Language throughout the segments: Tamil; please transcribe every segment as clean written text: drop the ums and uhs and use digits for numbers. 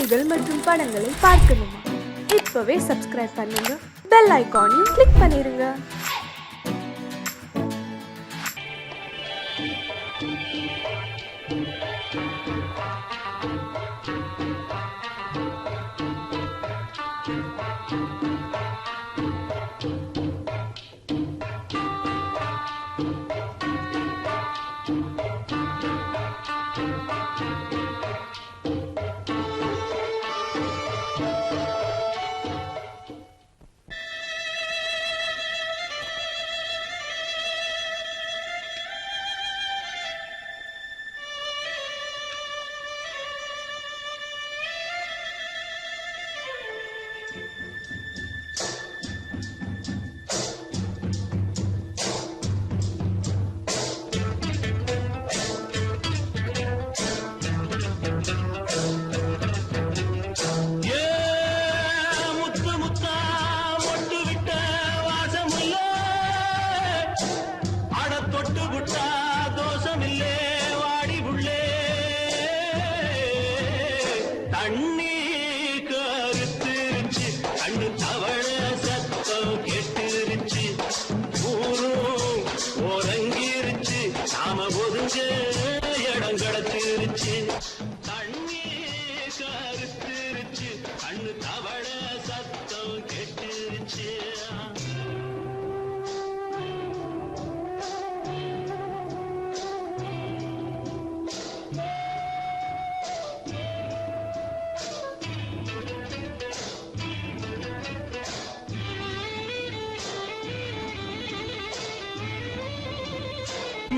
செய்திகள் மற்றும் படங்களை பார்க்கணுமா? இப்பவே சப்ஸ்கிரைப் பண்ணுங்க, பெல் ஐகானையும் கிளிக் பண்ணிருங்க.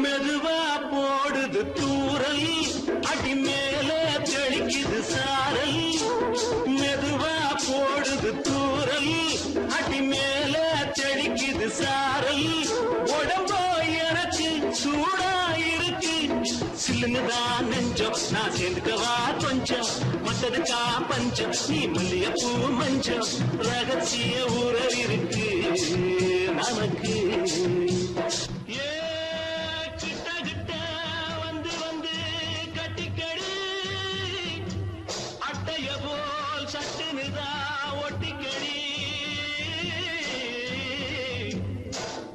மெதுவா போடுது தூரல், அடி மேல தெளிக்குது சாரல். மெதுவா போடுது தூரல், அடி மேல தெளிக்குது சாரல். உடம்போ எனக்கு சூடா இருக்கு, சில்லுன்னுதான் நெஞ்சம், நான் சேர்ந்துக்கவா கொஞ்சம். மத்ததுக்கா பஞ்சம், நீ மல்லிகைப்பூ மஞ்சம். ரகசிய உறவு இருக்கு நமக்கு.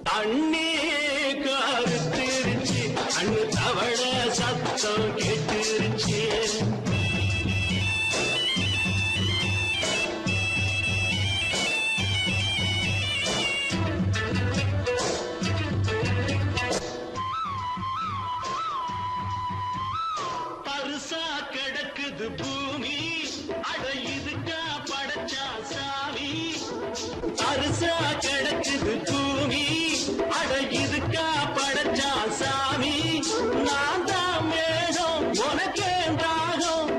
தண்ணி கருத்திருச்சு, அண்ணு தவள சத்தம் கேட்டுருச்சு. பருசா கிடக்குது பூமி, அட இதுக்கா படைச்சா சாமி. பருசா கிடக்குது பூமி, அட இதுக்கா படைச்சா சாமி. நான் தான் மேகம், உனக்கே தாகம்.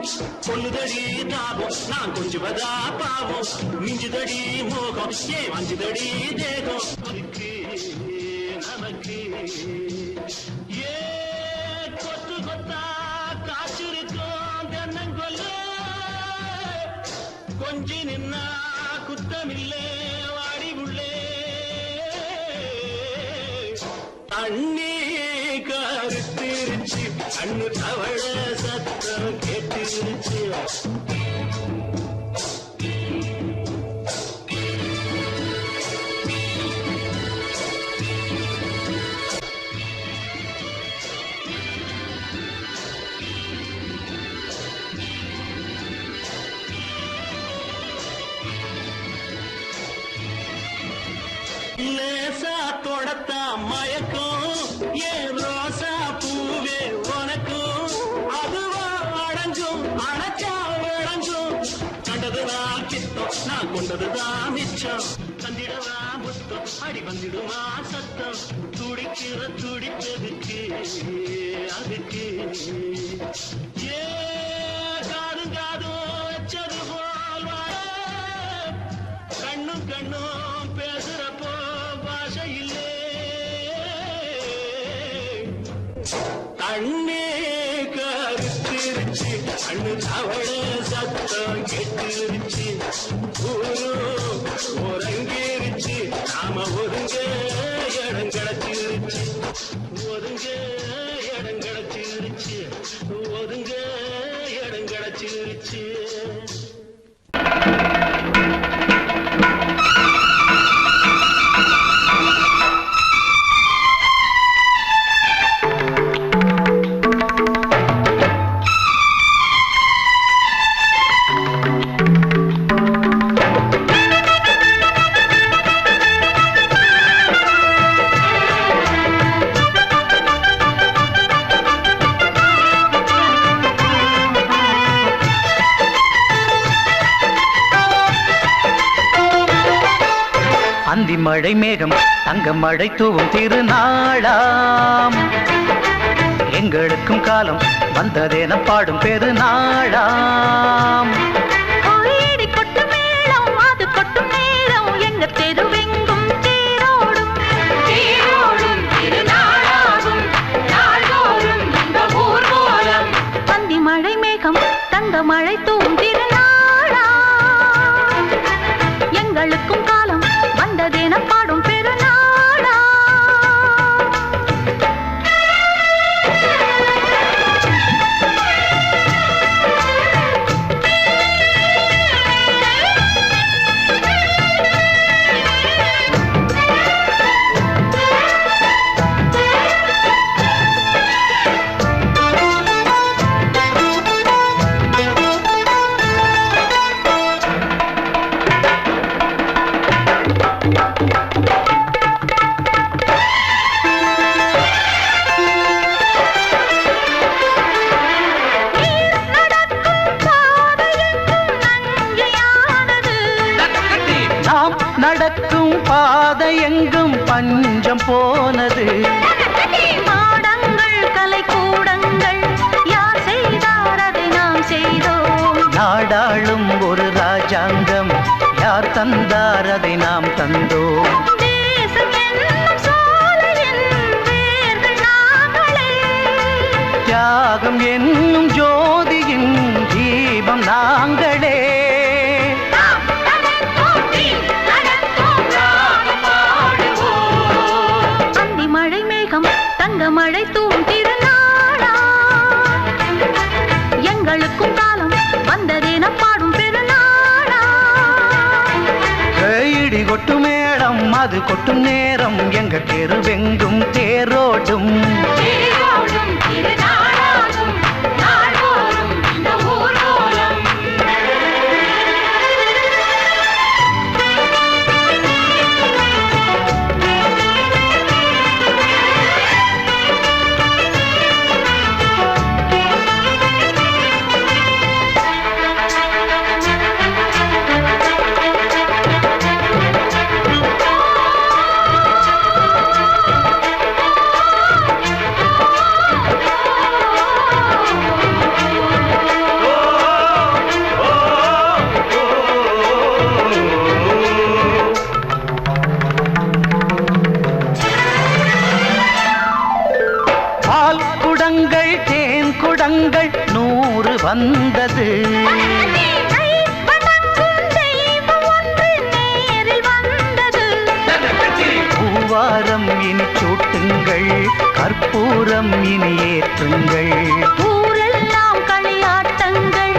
கொல்லுதடி தாபம், நான் கொஞ்சுவதா பாவம். மிஞ்சுதடி மோகம், ஏன் வஞ்சுதடி தேகம். நமக்கு ஏ கொத்து கொத்தா காற்றிருக்கோம் தென்னங்கொல்ல. கொஞ்சி நின்னா குத்தமில்லே வாடி உள்ளே. தண்ணி கருத்திருச்சு, அண்ணு தவள சத்தம் கேட்டுருச்சு. லேசா தொடத்தா மயக்கும், ஏன் ரோசா பூவே உனக்கும். அதுவா அடங்கும், அணைச்சா விளங்கும். கண்டதுதான் கித்தம், நான் கொண்டதுதான் மிச்சம். தந்திடவா முத்தம், அடி வந்திடுமா சத்தம். துடிக்கிற துடிப்பதுக்கு அதுக்கு ஏ காதும் காதும் வச்சது போல் வாழ. கண்ணும் கண்ணும் பேசுறப்போ பாஷை இல்லே. தண்ணி கருத்திருச்சு, அண்ணு தவள சத்தம் கேட்டுருச்சு. ஒருங்கிருச்சு, நாம ஒருங்க இடம் கிடச்சிருச்சு. ஒதுங்க இடம் கிடச்சிருச்சு, ஒதுங்க இடம் கிடச்சிருச்சு. அந்தி மழை மேகம் தங்க மழை தூவும் திருநாளாம் எங்களுக்கும் காலம் வந்ததென பாடும் பெருநாளாம் கோயிடி கொட்டு மேளம் அது கொட்டும் நேரம் எங்க தெருவெங்கும் தேரோடும் தேரோடும் திருநாளாகும் நாள்தோறும் இந்த ஊர்வலம் அந்தி மழை மேகம் தங்க மழை தூவும் திருநாளா எங்களுக்கும் காலம் வந்ததென பாடும் பெருநாளா நடக்கும் பாதை எங்கும் பஞ்சம் போனது மாடங்கள் கலை கூடங்கள் யார் செய்தார் அதை நாம் செய்தோம் நாடாளும் ஒரு ராஜாங்கம் யார் தந்தார் அதை நாம் தந்தோம் தேசம் என்னும் சோலையின் வேர்கள் நாங்களே தியாகம் என்னும் ஜோதியின் தீபம் நாங்களே தங்க மழை தூவும் திருநாளா எங்களுக்கும் காலம் வந்ததென பாடும் பெருநாளா இடி கொட்டு மேளம் அது கொட்டும் நேரம் எங்க தெருவெங்கும் தேரோடும் தேரோடும் திருநாளாகும் நாள்தோறும் இந்த ஊர்வலம் தேன் குடங்கள் 100 வந்தது பூவாரம் இனி சூட்டுங்கள் கற்பூரம் இனி ஏற்றுங்கள் ஊரெல்லாம் களியாட்டங்கள்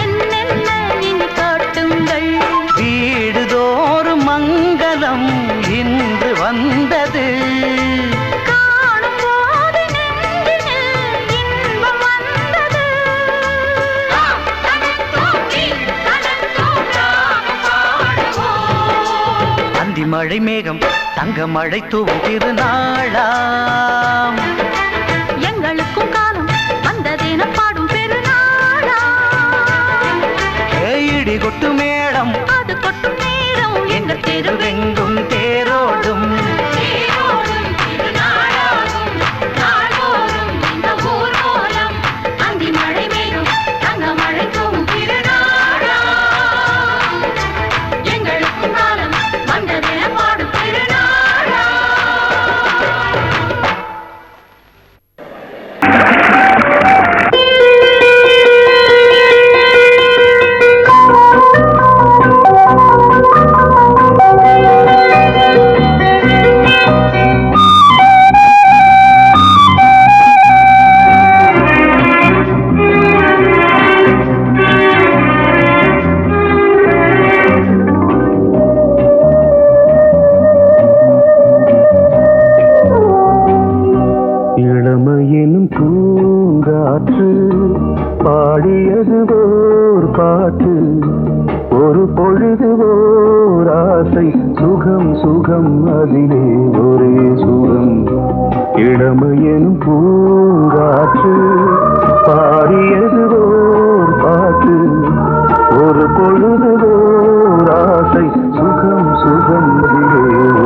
என்னென்ன இனி காட்டுங்கள் வீடுதோறும் மங்களம் இன்று வந்தது மழை மேகம் தங்க மழை தூவும் திருநாளாம் எங்களுக்கும் காலம் வந்ததென பாடும் பெருநாளா இடி கொட்டு மேளம் அது கொட்டும் நேரம் எங்க தெருவெங்கும் தேரோடும் திருநாளாகும் நாள்தோறும் இந்த ஊர்வலம் அந்தி மழை மேகம் தங்க மழை தூவும் திருநாளா எங்களுக்கும் காலம் வந்ததென பாடும் பெருநாளா இளமையினும் பூங்காற்று பாடியது ஓர் பாட்டு ஒரு பொழுது ஓர் ஆசை சுகம் சுகம் அதிலே ஒரே சுகம் இளமையினும் பூங்காற்று பாடியது ஓர் பாட்டு ஒரு பொழுது ஓர் ஆசை சுகம் சுகம் அதிலே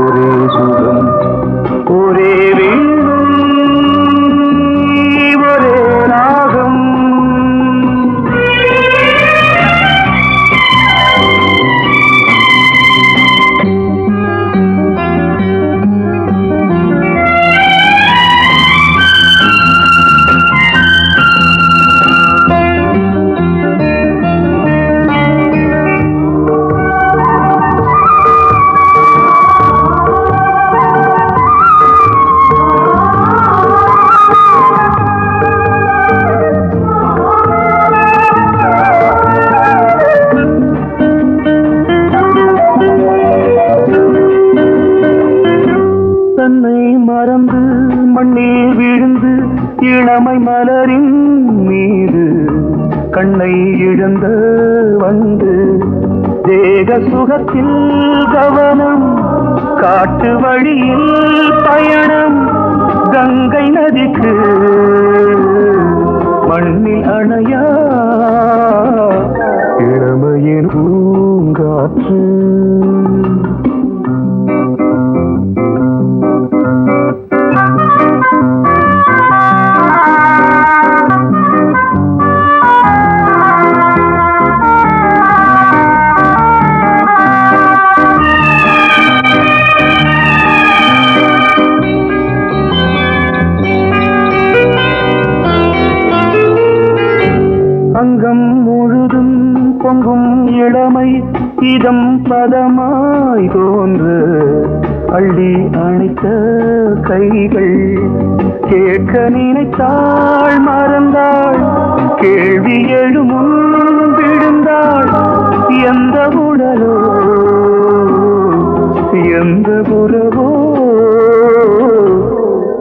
மலரின் மீது கண்ணை இழந்த வந்து தேக சுகத்தில் கவனம் காட்டு வழியில் பயணம் கங்கை நதிக்கு மண்ணில் அணையா இளமையின் பூங்காற்று அங்கம் முழுதும் பொங்கும் இளமை இதம் பதமாய் தோன்று அள்ளி அணைத்த கைகள் கேட்க நினைத்தாள் மறந்தாள் கேள்வி எழுமுன் விழுந்தாள் எந்த உடலோ எந்த புறவோ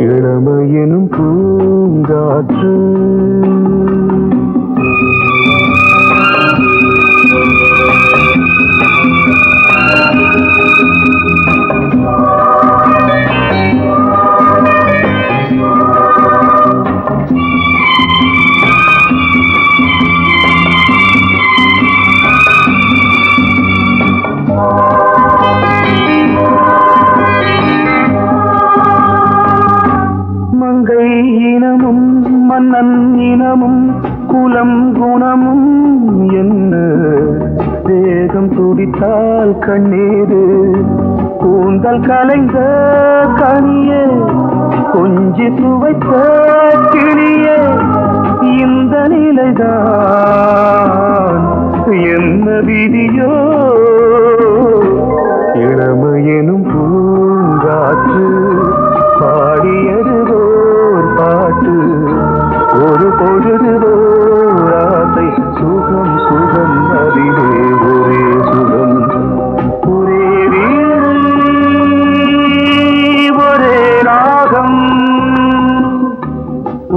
இளமையெனும் பூங்காற்று மங்கை இனமும் மன்னன் இனமும் குலம் குணமும் என்ன தேகம் துடித்தால் கண்ணீரு கூந்தல் கலைந்த கனியே கொஞ்சி துவைத்த கிளியே இந்த நிலைதான் என்ன விதியோ இளமையெனும் பூங்காற்று பாடியதுவோர் பாட்டு ஒரு பொழுதுவோர் ஆசை சுகம் சுகம் அதிலே ஒரே சுகம் ஒரே வீடு ஒரே ராகம்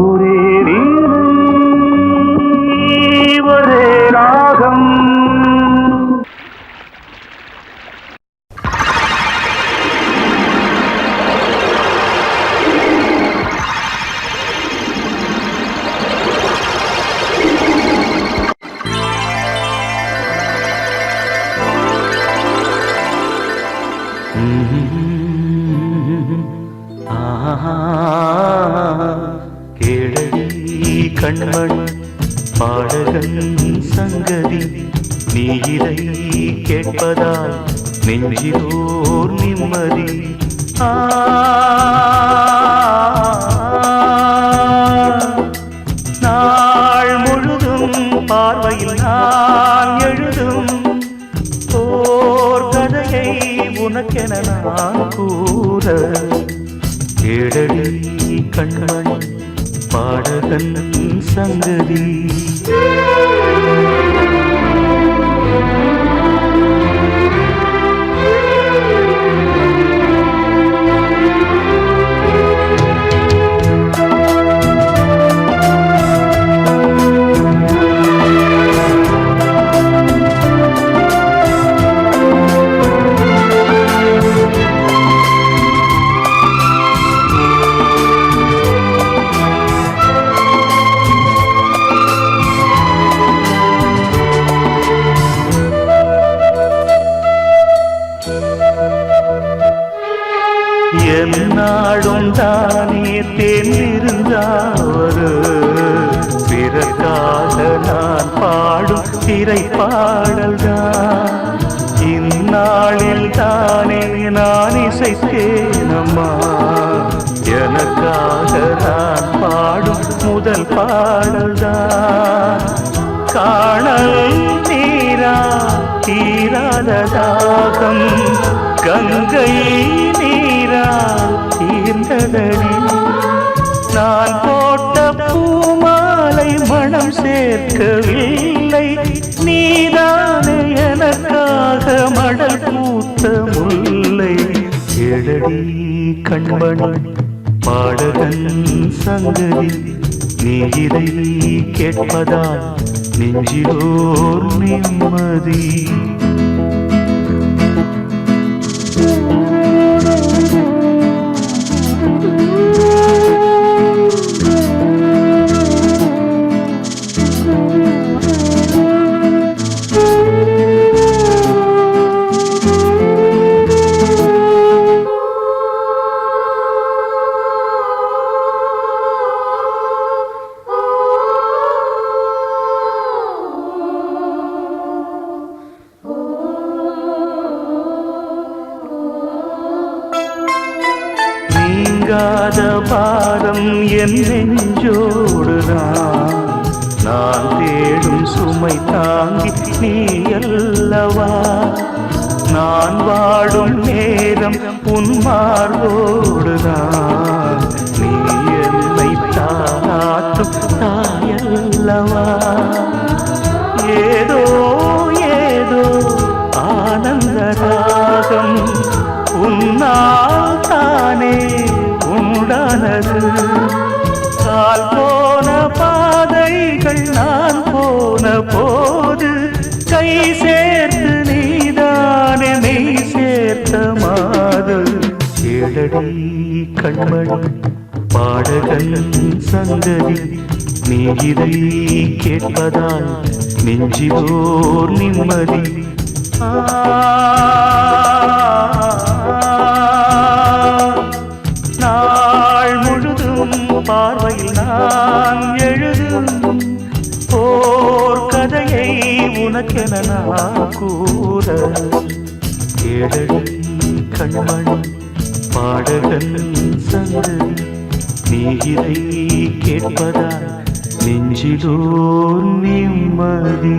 ஒரே வீடு ஒரே ராகம் கேளடி கண்மண் பாடகன் சங்கதி நீ இதை கேட்பதால் நெஞ்சிலோர் நிம்மதி நாள் முழுதும் பார்வையில் நான் எழுதும் ஓர் கதையை உனக்கென நான் கூற கேளடி கண்மண் பாடகன் சங்கதி என்னாடும் தானே தேர்ந்திருந்தாவரு பிறக்காக நான் பாடும் திரை பாடல்தான் இந்நாளில் தானே நான் இசைத்தேனம்மா எனக்காக நான் பாடும் முதல் பாடல்தான் காணல் நீரா தீராத தாகம் கங்கை நீரா தீர்ந்ததடி நான் போட்ட பூமாலை மனம் சேர்க்கவில்லை நீதானே எனக்காக மடல் பூத்த முல்லை கேளடி கண்மண் பாடகன் சங்கதி நீ இதை கேட்பதால் நெஞ்சிலோர் நிம்மதி. நீங்காத பாரம் என் நெஞ்சோடுதான், நான் தேடும் சுமை தாங்கி நீ அல்லவா. நான் வாடும் நேரம் உன் மார்போடுதான், நீ என்னை தாராட்டும் தாயல்லவா. ஏதோ ஏதோ ஆனந்த ராகம் உன்னால் தானே உண்டானது. கால் போன பாதைகள் நான் போன போது கை சேர்த்து நீதானே மெய் சேர்த்த மாது. கேளடி கண்மணி பாடகன் சங்கதி, நீ இதை கேட்பதால் நெஞ்சிலோர் நிம்மதி. நாள் முழுதும் பார்வையில் நான் எழுதும் ஓர் கதையை உனக்கென நான் கூற. கேளடி கண்மணி பாடகன் சங்கதி, நீ இதை கேட்பதால் நெஞ்சிலோர் நிம்மதி.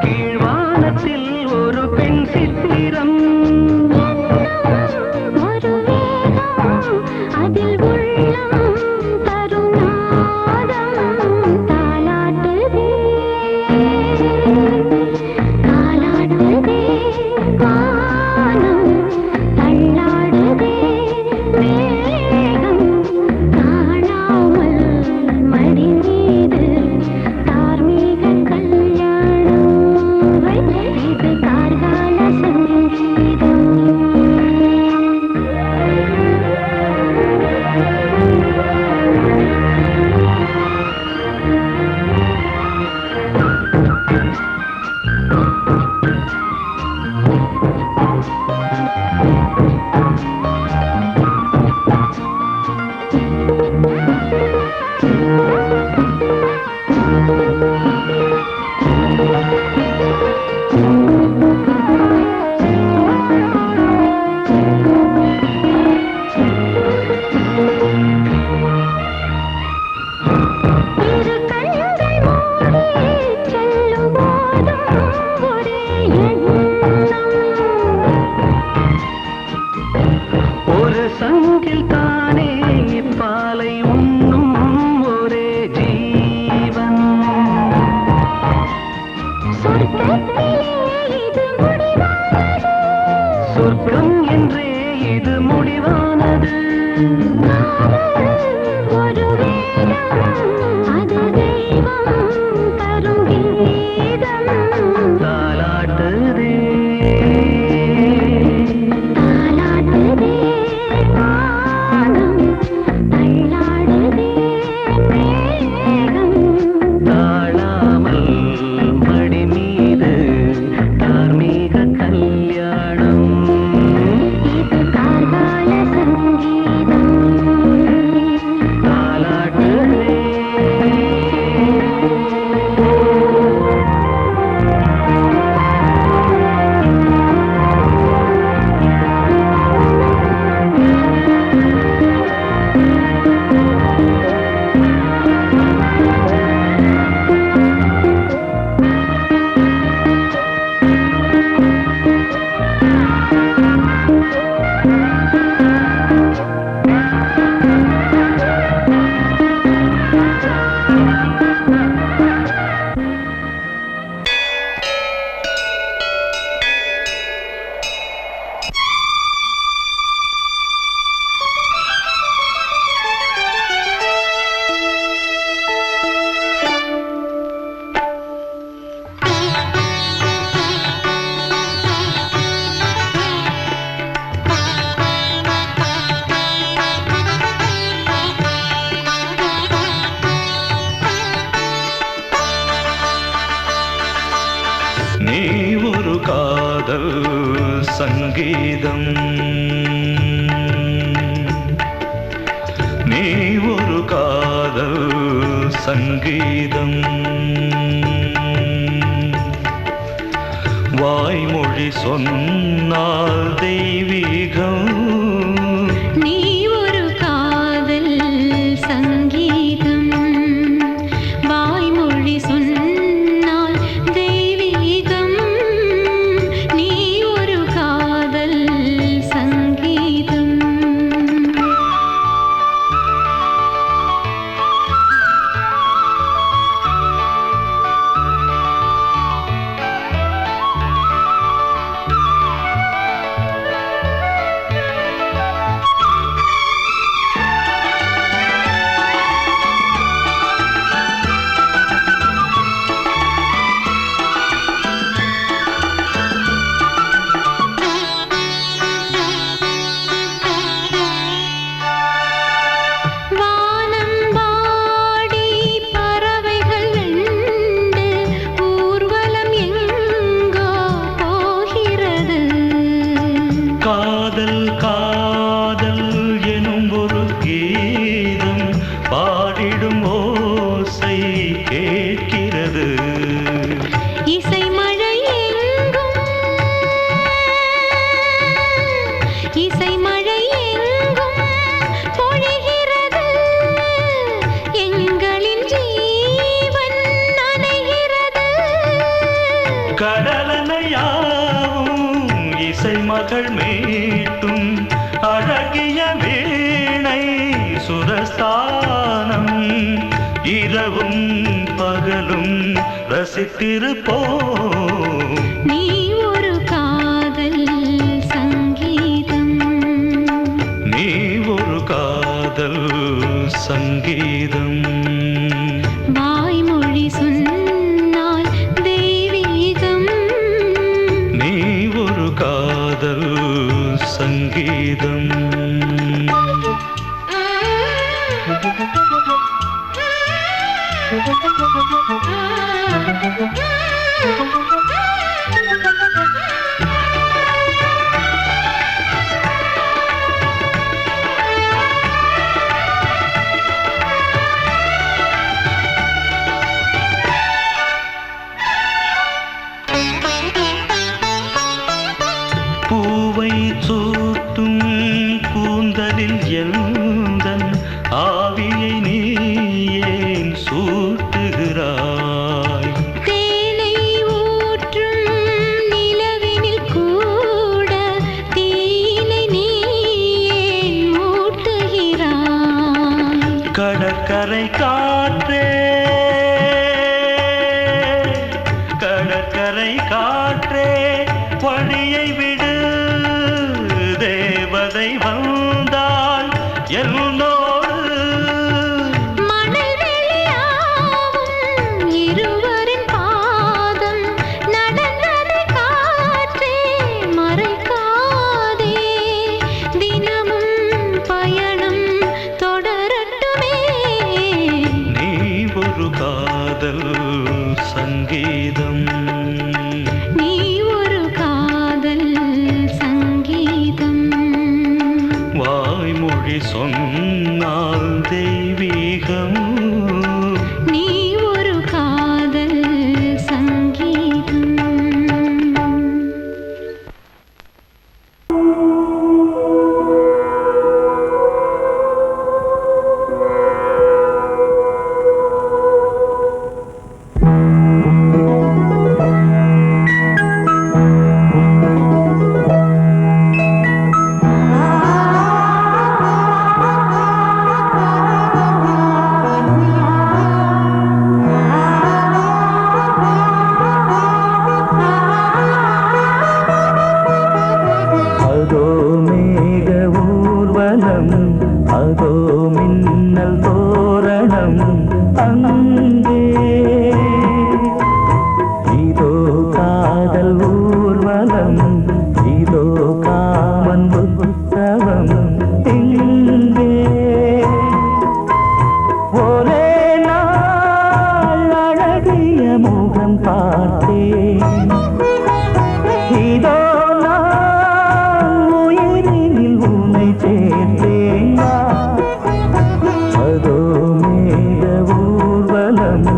கீழ்வானத்தில் ஒரு பெண் சொர்க்கம் என்றே இது முடிவானது. ஒரு அது தெய்வம் தரும் கீதம் தாலாட்டுதே தாலாட்டுதே வானம் தள்ளாடுதே மேகம் தாழாமல் மடி மீது தார்மீக கல்யாணம். இது கார்கால சங்கீதம் தாலாட்டுதே நீ ஒரு காதல் சங்கீதம், நீ ஒரு காதல் சங்கீதம். வாய்மொழி சொன்னால் தெய்வீகம். நீ ஒரு காதல் சங்கீதம் வாய்மொழி சொன்னால் தெய்வீகம். நீ ஒரு காதல் சங்கீதம் வானம்பாடி பறவைகள் வெண்டு ஊர்வலம் எங்கோ போகிறது. காதல் காதல் எனும் ஒரு கீதம் பாடிடும் ஓசை கேட்கிறது. இசை மழை எங்கும் இசை மழை எங்கும் பொழிகிறது. எங்களின் ஜீவன் நனைகிறது. கடலனையாவும் இசை மகள் மீட்டும் அழகிய வீணை சுரஸ்தானம். இரவும் பகலும் ரசித்திருப்போம். நீ ஒரு காதல் சங்கீதம் நீ ஒரு காதல் சங்கீதம். வாய்மொழி சொன்னால் தெய்வீகம். நீ ஒரு காதல் சங்கீதம். ஆசை வந்தால் என்னோடு மணல் வெளியாகும் இருவரின் பாதம் நடந்ததை காற்றே மறைக்காதே தினமும் பயணம் தொடரட்டுமே நீ ஒரு காதல் சங்கீதம் நீ ஒரு காதல் சங்கீதம் வாய்மொழி சொன்னால் தெய்வீகம் நீ ஒரு காதல் சங்கீதம் அதோ மேக ஊர்வலம் அதோ மின்னல் தோரணம் அங்கே இதோ காதல் ஊர்வலம் இதோ காமன் உற்சவம் இங்கே ஒரே நாள் அழகிய முகம் பார்த்தேன் இதோ நான் உயிரினில் உன்னை சேர்த்தேன் அதோ மேக ஊர்வலம்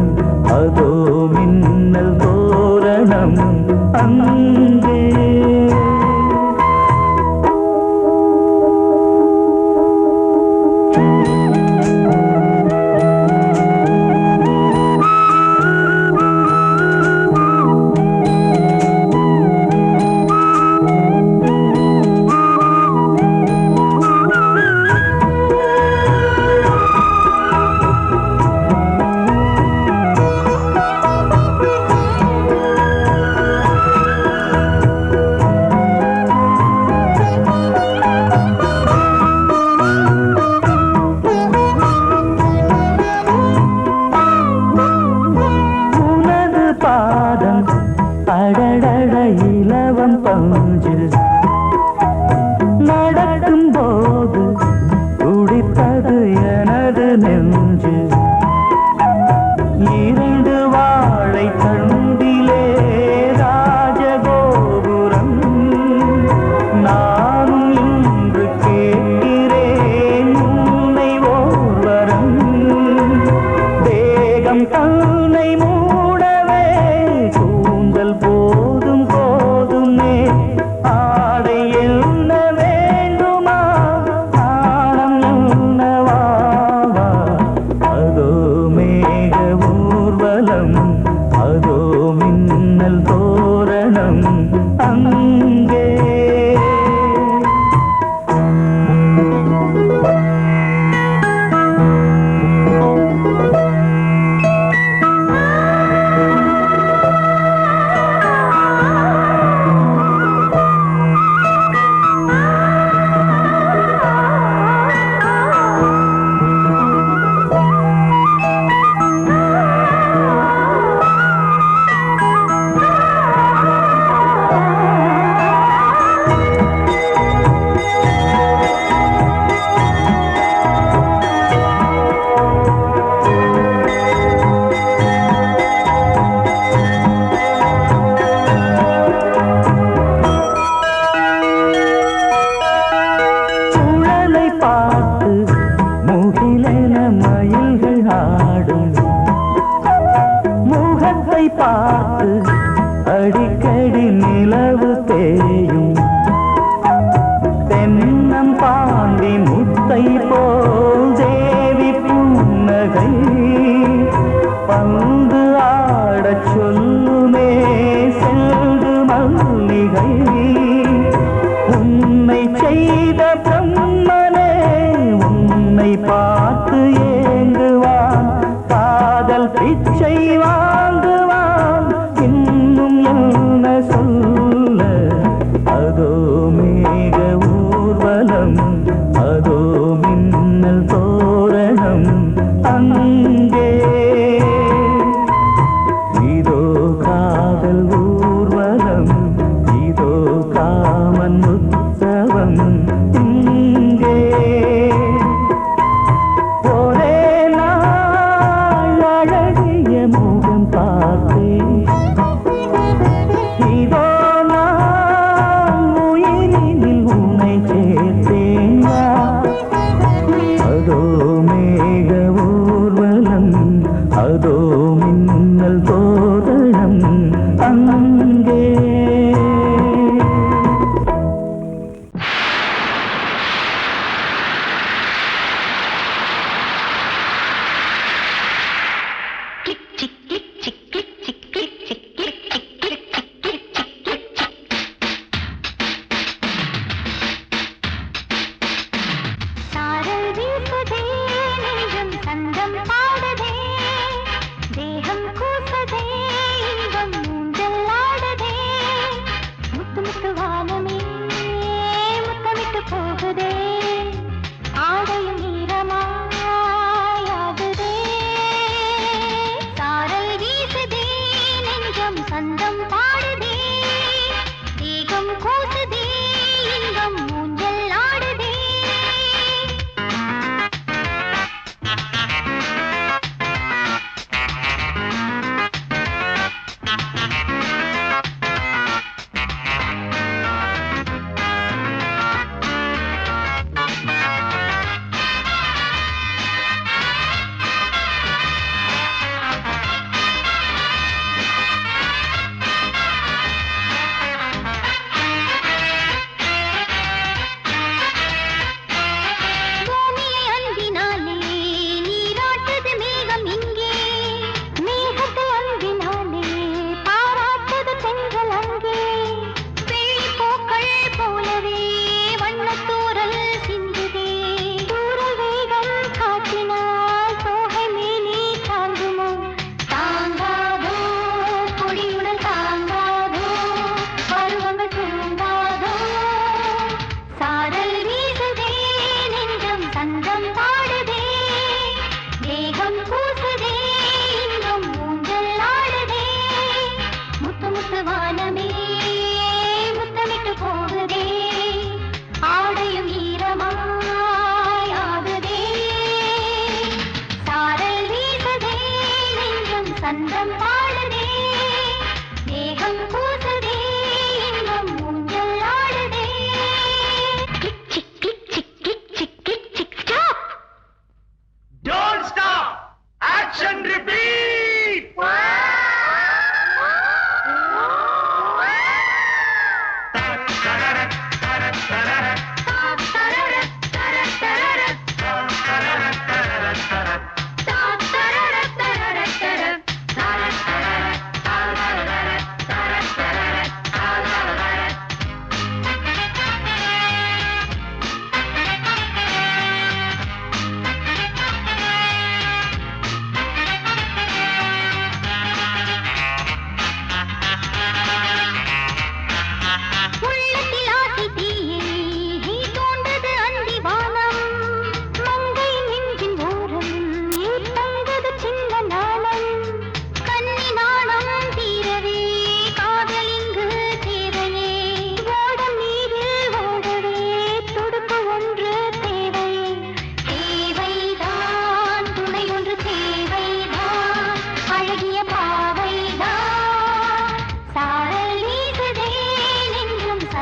அதோ மின்னல் தோரணம் அங்கே உனது பாதம் அடடட இலவம் பஞ்சில் நடக்கும் போது துடித்தது எனது நெஞ்சு இரண்டு வாழை தண்டிலே ராஜகோபுரம் நானும் இன்று கேட்கிறேன் உன்னை ஓர்வரம் தேகம் தன்னை மூடவே கூந்தல் போதும் போதுமே ஆடை என்ன வேண்டுமா ஆடம் என்னவா அதோ மேக ஊர்வலம் அதோ மின்னல் தோரணம் அங்கே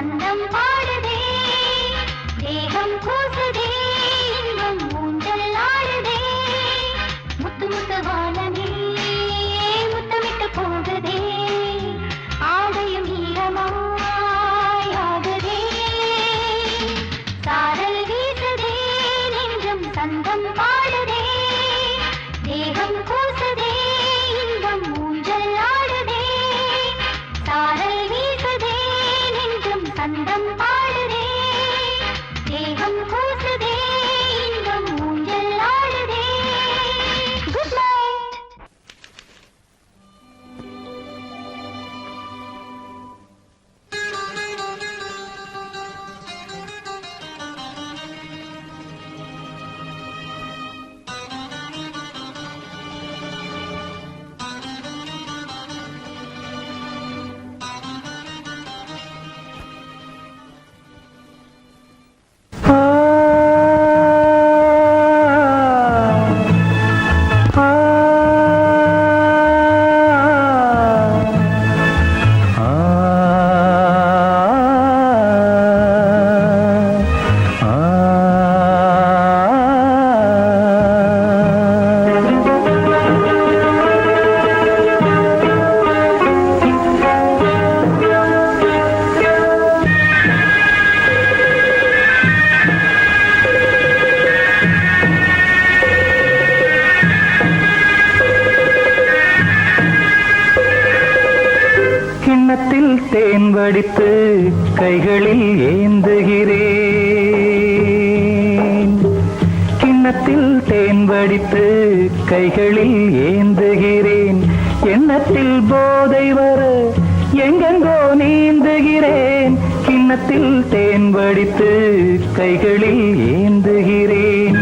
சந்தம் பாடுதே தேகம் கூசுதே இன்பம் ஊஞ்சல் ஆடுதே முத்து முத்து வானமே முத்தமிட்டு போகுதே ஆடையும் ஈரமாய் ஆகுதே சாரல் வீசுதே நெஞ்சம் சந்தம் பாடுதே தேகம் கூசுதே இன்பம் ஊஞ்சல் ஆடுதே சாரல் வீசுதே நெஞ்சம் சந்தம் பாடுதே தேகம் கூசுதே இன்பம் ஊஞ்சல் ஆடுதே குட் நைட். கிண்ணத்தில் தேன் வடித்து கைகளில் ஏந்துகிறேன் கிண்ணத்தில் தேன் வடித்து கைகளில் ஏந்துகிறேன் எண்ணத்தில் போதை வர எங்கெங்கோ நீந்துகிறேன் கிண்ணத்தில் தேன் வடித்து கைகளில் ஏந்துகிறேன்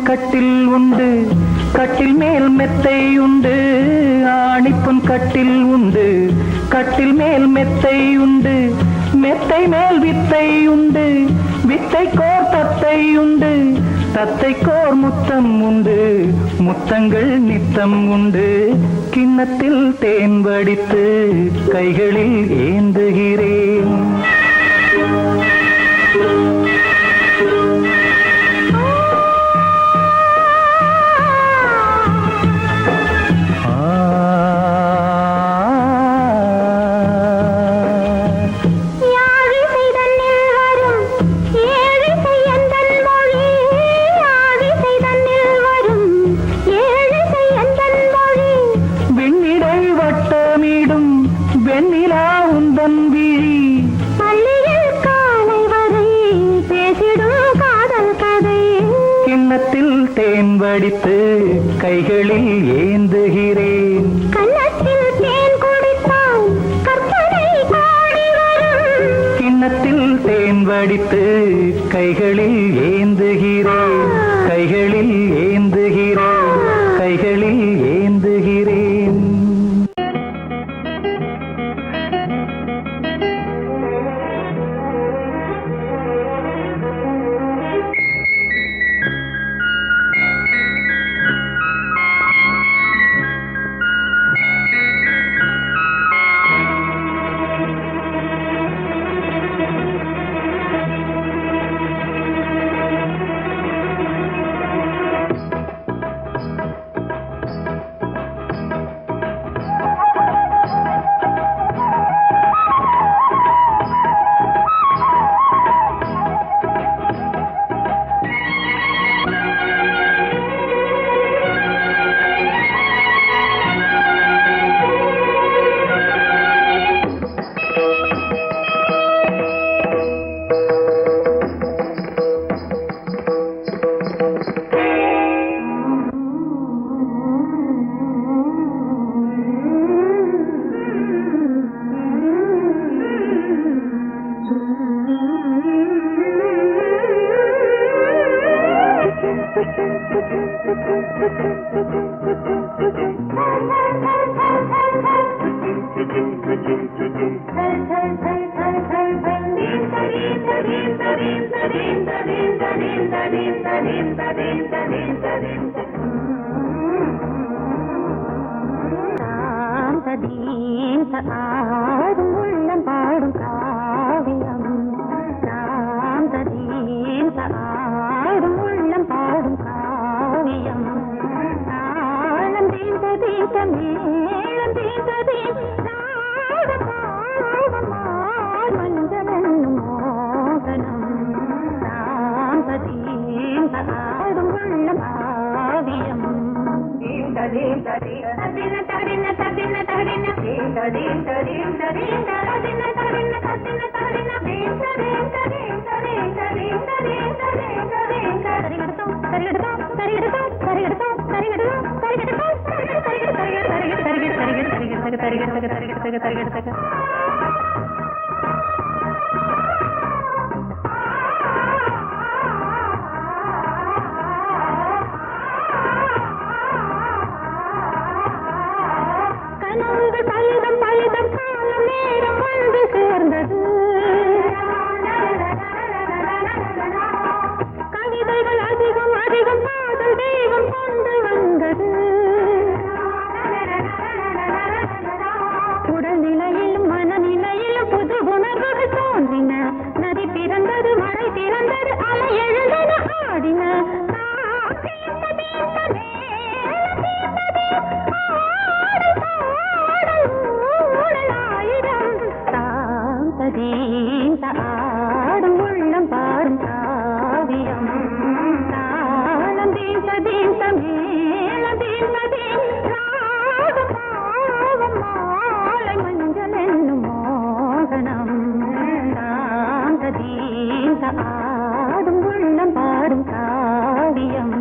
கட்டில் உண்டு கட்டில் மேல் மெத்தை உண்டு ஆணிப்பொன் கட்டில் உண்டு கட்டில் மேல் மெத்தை உண்டு மெத்தை மேல் வித்தை உண்டு வித்தை கோர் தத்தை உண்டு தத்தை கோர் முத்தம் உண்டு முத்தங்கள் நித்தம் உண்டு கிண்ணத்தில் தேன் வடித்து கைகளில் ஏந்துகிறேன் தேன் வடித்து கைகளில் ஏந்துகிறேன் கன்னத்தில் தேன் குடித்தால் கற்பனை பாடி வரும் கிண்ணத்தில் தேன் வடித்து கைகளில் ஏந்துகிறேன் கைகளில் ஏந்துகிறேன் கைகளில் ஏந்துகிறேன் ஆடும் உள்ளம் பாடும் காவியம் ஆடும் உள்ளம் பாடும் காவியம் தாளம் தீந்த தீந்த மேளம் தீந்த மஞ்சளும் மோகனம் ஆடும் உள்ளம் காவியம் பலிதம் காலம் நேரம் வந்து சேர்ந்தது கவிதைகள் அதிகம் அதிகம் காதல் தெய்வம் கொண்டு வந்தது உடல்நிலையிலும் மனநிலையிலும் புது உணர்வுகள் தோன்றின நதி பிறந்தது மழை பிறந்தது அலை எழுந்தது ஆடின ஆடும் உள்ளம் பாடும் காவியம் தாளம் தீந்த தீந்த மேளம் தீந்த மாலை மஞ்சள் என்னும் மோகனம் தாந்த தீந்த ஆடும் உள்ளம் பாடும் காவியம்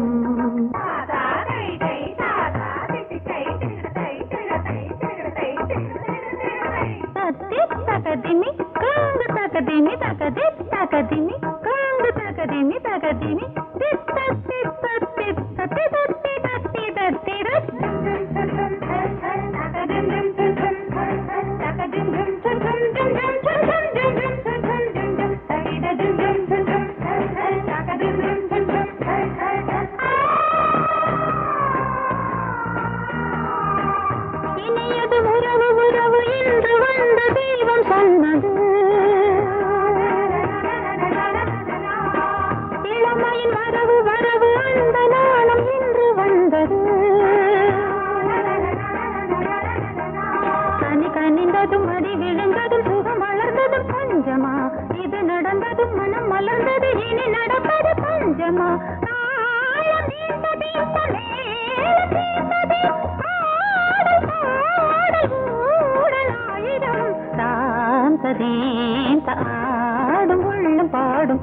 தகதிமி காங்கு தகதிமி தகதி தகதிமி காங்கு தகதிமி தகதிமி தித்த தித்த தித்த தித்தி தத்தி தத்தி இனியது உறவு உறவு இன்று வந்த தெய்வம் சொன்னது இளமையின் வரவு வரவு அந்த நாளும் இன்று வந்தது கனி கனிந்ததும் அடி விழுந்ததும் சுகம் வளர்ந்ததும் பஞ்சமா இது நடந்ததும் மனம் மலர்ந்தது இனி நடப்பது பஞ்சமா ஆடும் உள்ளம் பாடும்